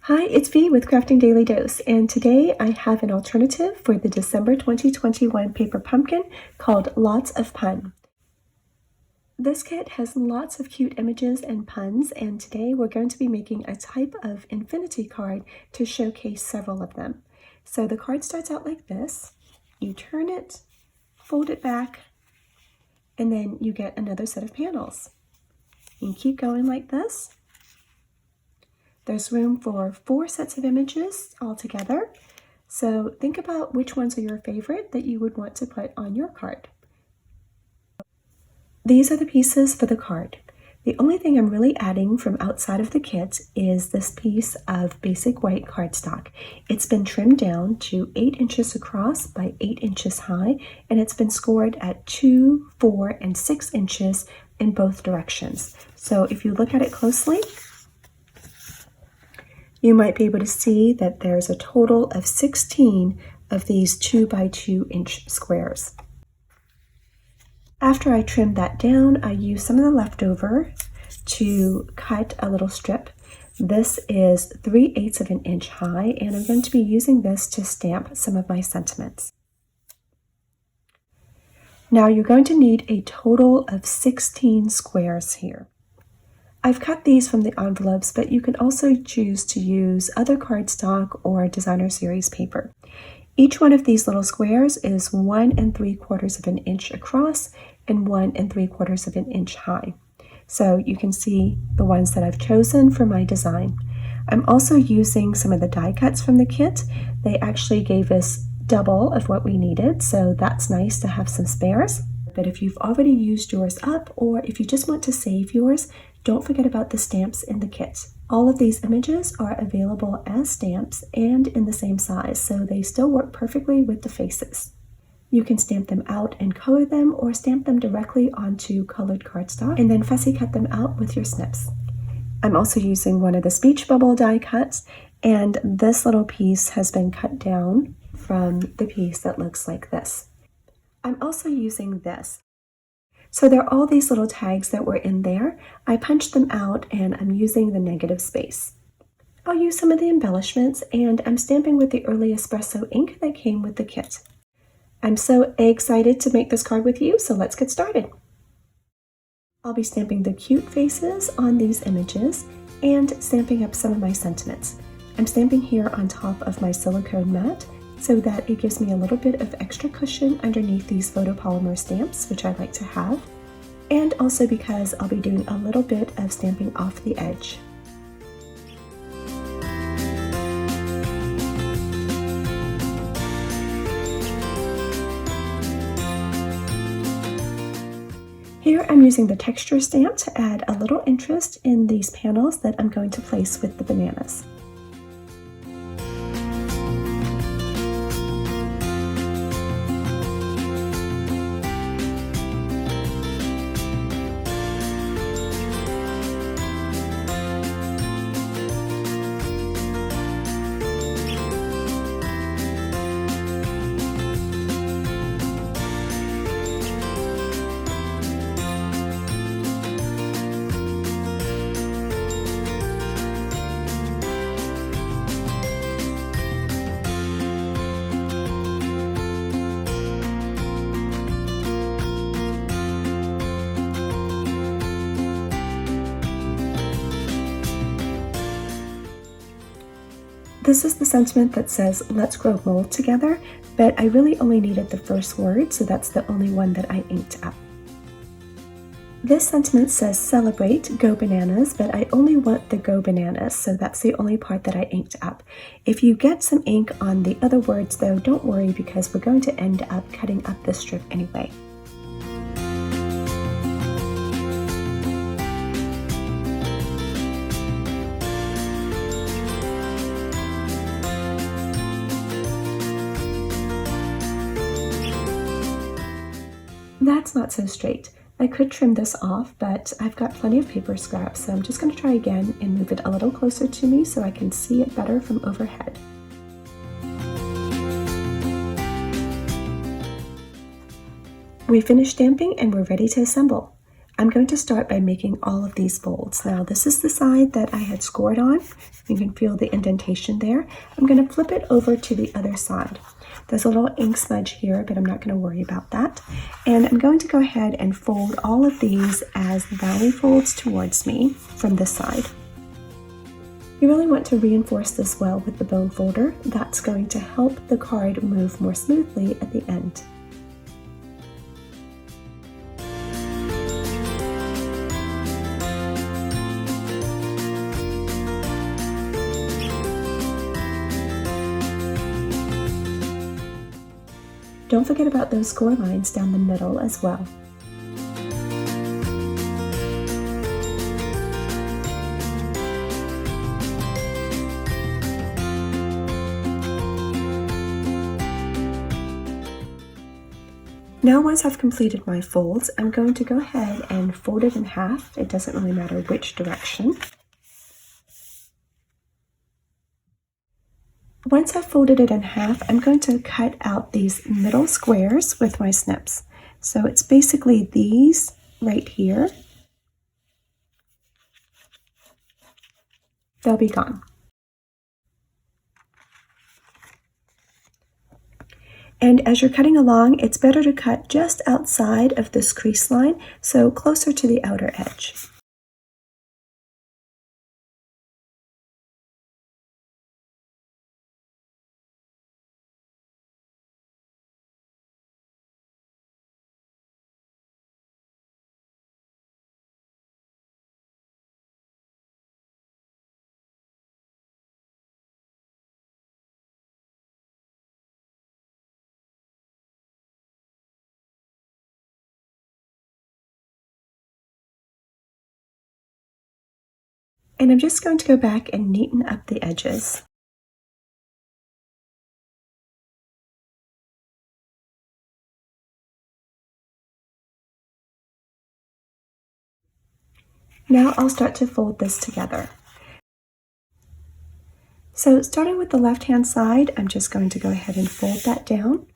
Hi, it's V with Crafting Daily Dose, and today I have an alternative for the December 2021 paper pumpkin called Lots of Pun. This kit has lots of cute images and puns, and today we're going to be making a type of infinity card to showcase several of them. So the card starts out like this. You turn it, fold it back, and then you get another set of panels. You can keep going like this. There's room for 4 sets of images altogether. So think about which ones are your favorite that you would want to put on your card. These are the pieces for the card. The only thing I'm really adding from outside of the kit is this piece of basic white cardstock. It's been trimmed down to 8 inches across by 8 inches high, and it's been scored at 2, 4, and 6 inches in both directions. So if you look at it closely, you might be able to see that there's a total of 16 of these 2 by 2 inch squares. After I trimmed that down, I used some of the leftover to cut a little strip. This is 3/8 of an inch high, and I'm going to be using this to stamp some of my sentiments. Now you're going to need a total of 16 squares here. I've cut these from the envelopes, but you can also choose to use other cardstock or designer series paper. Each one of these little squares is 1 3/4 of an inch across and 1 3/4 of an inch high. So you can see the ones that I've chosen for my design. I'm also using some of the die cuts from the kit. They actually gave us double of what we needed, so that's nice to have some spares. But if you've already used yours up, or if you just want to save yours, don't forget about the stamps in the kit. All of these images are available as stamps and in the same size, so they still work perfectly with the faces. You can stamp them out and color them, or stamp them directly onto colored cardstock and then fussy cut them out with your snips. I'm also using one of the speech bubble die cuts, and this little piece has been cut down from the piece that looks like this. I'm also using this. So there are all these little tags that were in there. I punched them out and I'm using the negative space. I'll use some of the embellishments, and I'm stamping with the early espresso ink that came with the kit. I'm so excited to make this card with you, so let's get started. I'll be stamping the cute faces on these images and stamping up some of my sentiments. I'm stamping here on top of my silicone mat, so that it gives me a little bit of extra cushion underneath these photopolymer stamps, which I like to have, and also because I'll be doing a little bit of stamping off the edge. Here I'm using the texture stamp to add a little interest in these panels that I'm going to place with the bananas. This is the sentiment that says, "Let's grow mold together," but I really only needed the first word, so that's the only one that I inked up. This sentiment says, "Celebrate, go bananas," but I only want the go bananas, so that's the only part that I inked up. If you get some ink on the other words though, don't worry, because we're going to end up cutting up this strip anyway. That's not so straight. I could trim this off, but I've got plenty of paper scraps, so I'm just going to try again and move it a little closer to me so I can see it better from overhead. We finished stamping and we're ready to assemble. I'm I'm going to start by making all of these folds. Now this is the side that I had scored on. You can feel the indentation there. I'm going to flip it over to the other side. There's a little ink smudge here, but I'm not going to worry about that. And I'm going to go ahead and fold all of these as valley folds towards me from this side. You really want to reinforce this well with the bone folder. That's going to help the card move more smoothly at the end. Don't forget about those score lines down the middle as well. Now once I've completed my folds, I'm going to go ahead and fold it in half. It doesn't really matter which direction. Once I've folded it in half, I'm going to cut out these middle squares with my snips. So it's basically these right here. They'll be gone. And as you're cutting along, it's better to cut just outside of this crease line, so closer to the outer edge. And I'm just going to go back and neaten up the edges. Now I'll start to fold this together. So starting with the left-hand side, I'm just going to go ahead and fold that down.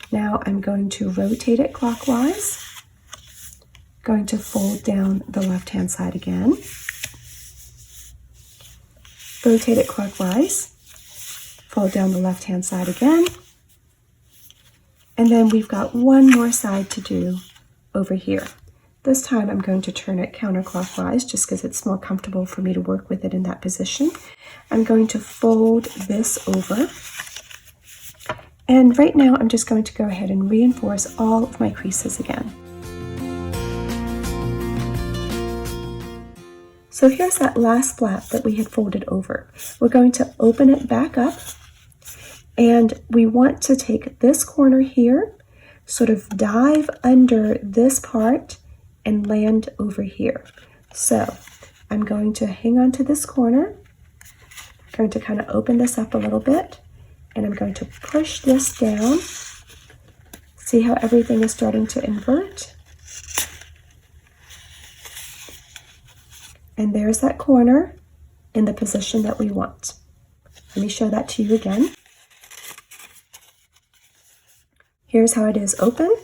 Now I'm going to rotate it clockwise. Going to fold down the left-hand side again. Rotate it clockwise. Fold down the left-hand side again. And then we've got one more side to do over here. This time I'm going to turn it counterclockwise just because it's more comfortable for me to work with it in that position. I'm going to fold this over. And right now I'm just going to go ahead and reinforce all of my creases again. So here's that last flap that we had folded over. We're going to open it back up, and we want to take this corner here, sort of dive under this part, and land over here. So I'm going to hang on to this corner. I'm going to kind of open this up a little bit, and I'm going to push this down. See how everything is starting to invert? And there's that corner in the position that we want. Let me show that to you again. Here's how it is open.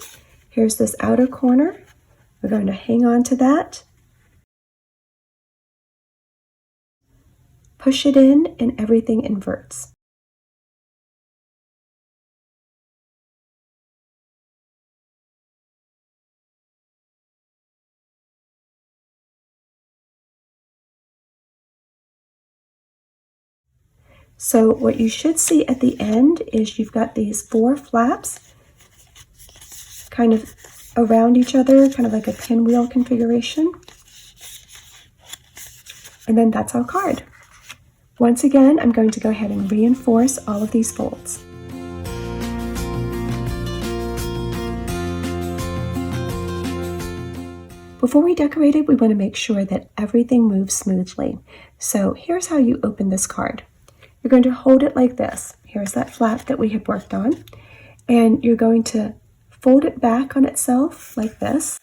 Here's this outer corner. We're going to hang on to that. Push it in and everything inverts. So what you should see at the end is you've got these 4 flaps kind of around each other, kind of like a pinwheel configuration. And then that's our card. Once again, I'm going to go ahead and reinforce all of these folds. Before we decorate it, we want to make sure that everything moves smoothly. So here's how you open this card. You're going to hold it like this. Here's that flap that we had worked on. And you're going to fold it back on itself like this.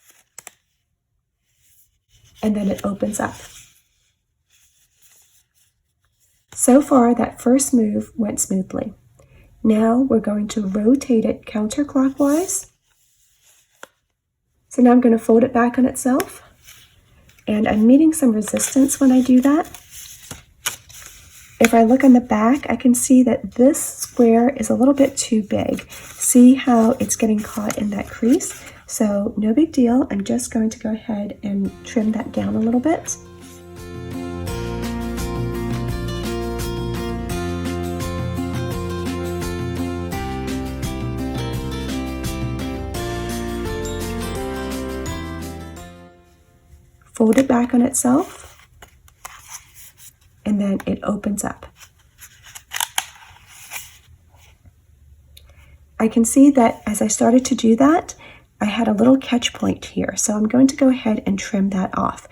And then it opens up. So far, that first move went smoothly. Now we're going to rotate it counterclockwise. So now I'm going to fold it back on itself. and I'm meeting some resistance when I do that. If I look on the back, I can see that this square is a little bit too big. See how it's getting caught in that crease? So no big deal. I'm just going to go ahead and trim that down a little bit. Fold it back on itself, and then it opens up. I can see that as I started to do that, I had a little catch point here, so I'm going to go ahead and trim that off.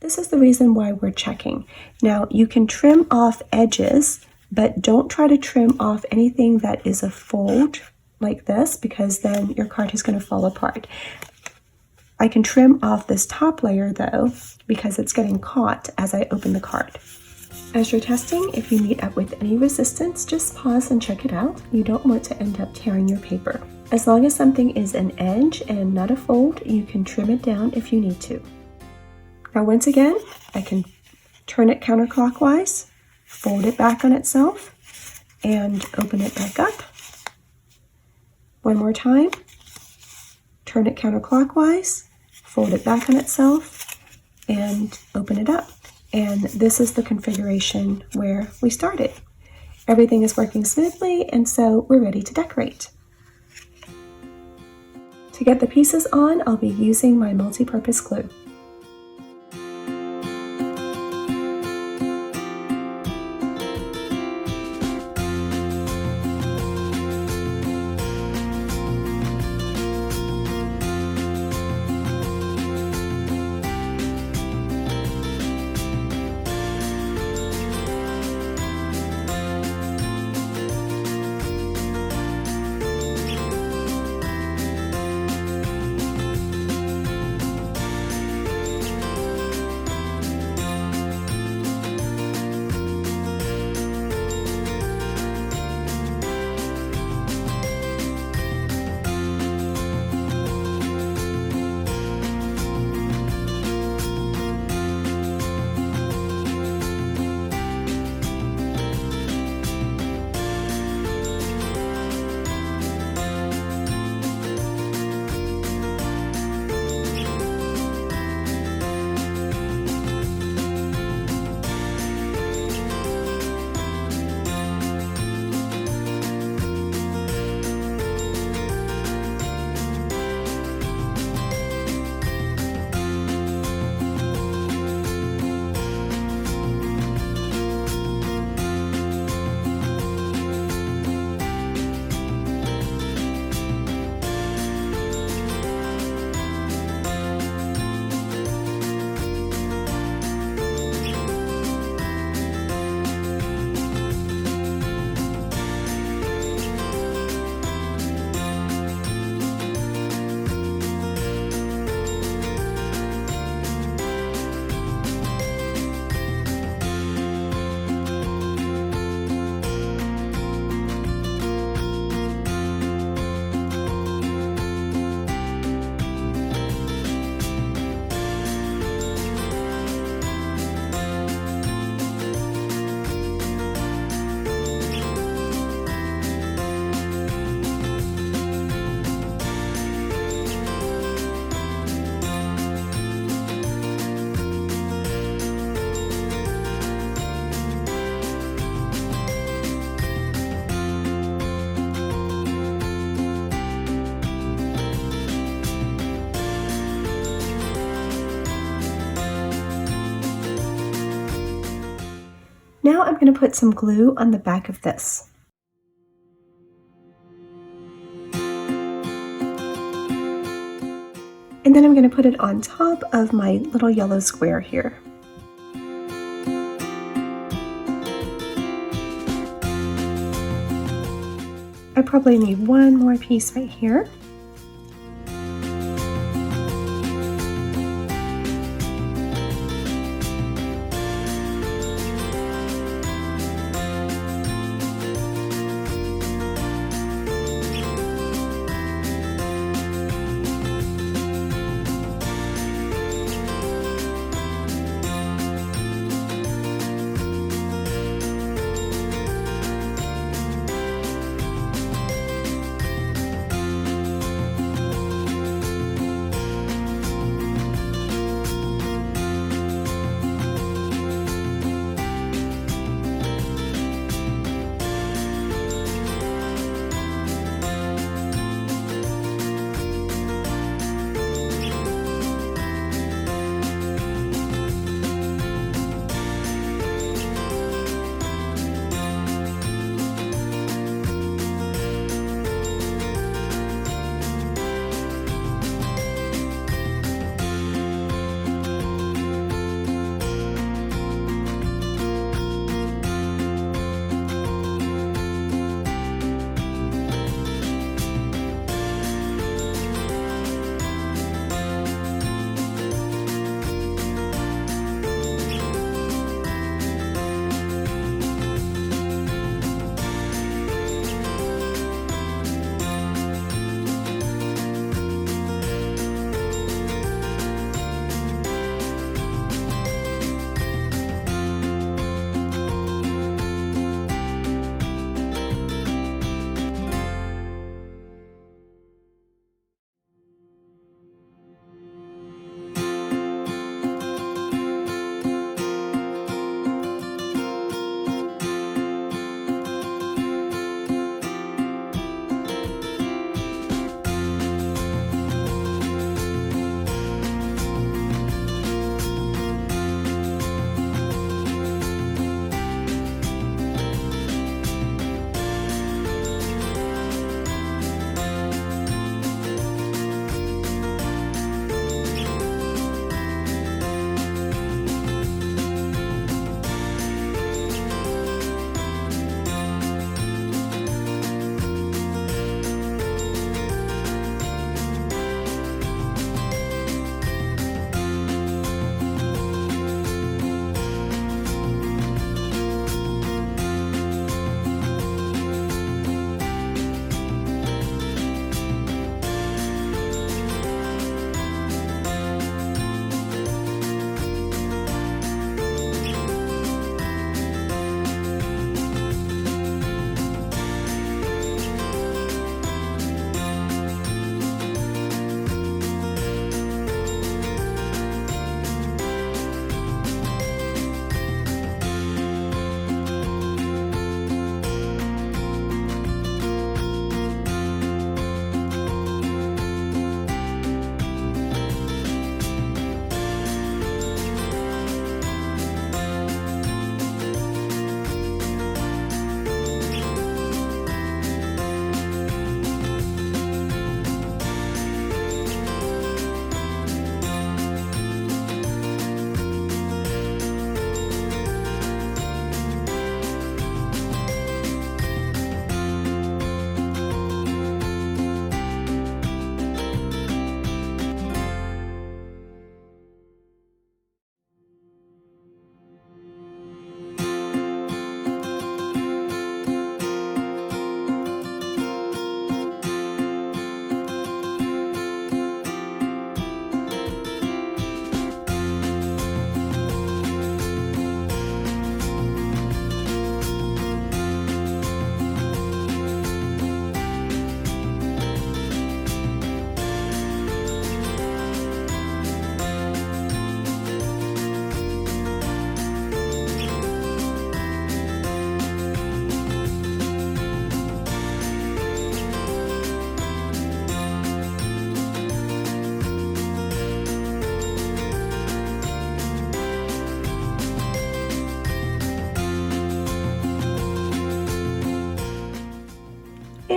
This is the reason why we're checking. Now, you can trim off edges, but don't try to trim off anything that is a fold like this, because then your card is going to fall apart. I can trim off this top layer though, because it's getting caught as I open the card. As you're testing, if you meet up with any resistance, just pause and check it out. You don't want to end up tearing your paper. As long as something is an edge and not a fold, you can trim it down if you need to. Now once again, I can turn it counterclockwise, fold it back on itself, and open it back up. One more time. Turn it counterclockwise, fold it back on itself, and open it up. And this is the configuration where we started. Everything is working smoothly, and so we're ready to decorate. To get the pieces on, I'll be using my multi-purpose glue. Now I'm going to put some glue on the back of this. And then I'm going to put it on top of my little yellow square here. I probably need one more piece right here.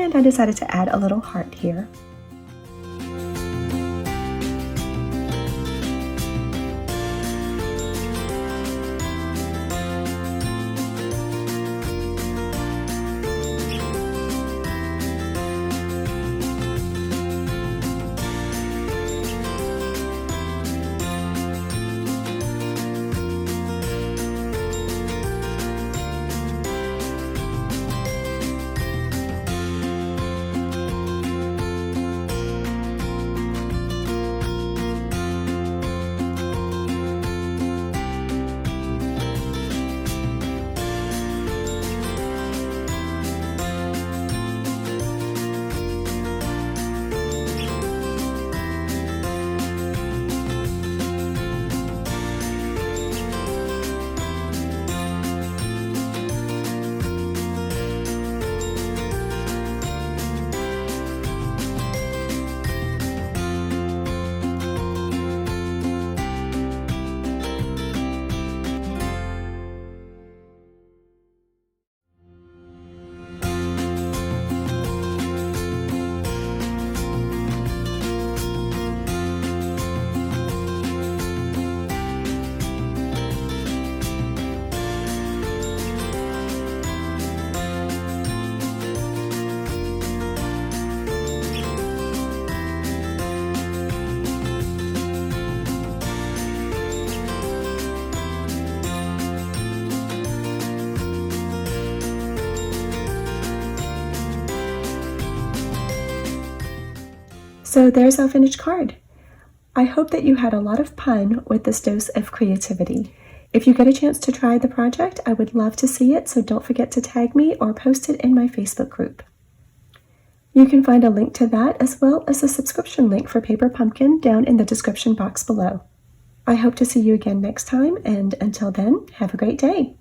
and I decided to add a little heart here. So there's our finished card. I hope that you had a lot of fun with this dose of creativity. If you get a chance to try the project, I would love to see it, so don't forget to tag me or post it in my Facebook group. You can find a link to that as well as a subscription link for Paper Pumpkin down in the description box below. I hope to see you again next time, and until then, have a great day.